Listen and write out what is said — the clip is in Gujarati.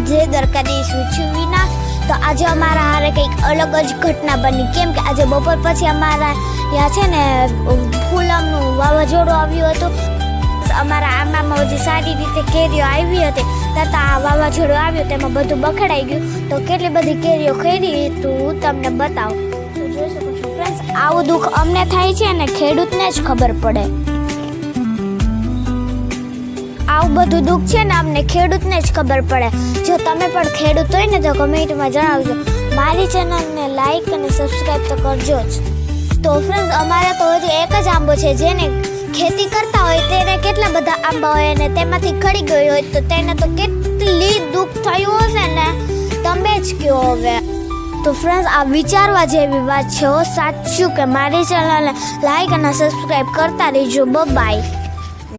જય દ્વારકાધીશ છું વિના। તો આજે અમારા હારે કંઈક અલગ જ ઘટના બની, કેમ કે આજે બપોર પછી અમારા ત્યાં છે ને ફૂલમનું વાવાઝોડું આવ્યું હતું। અમારા આંબામાં જે સારી રીતે કેરીઓ આવી હતી ત્યાં આ વાવાઝોડું આવ્યું તેમાં બધું બખડાઈ ગયું। તો કેટલી બધી કેરીઓ ખરી તો હું તમને બતાવું। તો જોઈ શકો છો ફ્રેન્ડ્સ, આવું દુઃખ અમને થાય છે અને ખેડૂતને જ ખબર પડે। આવું બધું દુઃખ છે ને અમને ખેડૂતને જ ખબર પડે। જો તમે પણ ખેડૂત હોય ને તો કમેન્ટમાં જણાવજો। મારી ચેનલને લાઈક અને સબસ્ક્રાઈબ તો કરજો જ। તો ફ્રેન્ડ્સ, અમારે તો હજી એક જ આંબો છે, જેને ખેતી કરતા હોય તેને કેટલા બધા આંબા હોય અને તેમાંથી ખરી ગયો હોય તો તેને તો કેટલી દુઃખ થયું હશે ને, તમે જ કહો હવે। તો ફ્રેન્ડ્સ, આ વિચારવા જેવી વાત છે, સાચું કે મારી ચેનલને લાઈક અને સબસ્ક્રાઈબ કરતા રહેજો। બાય।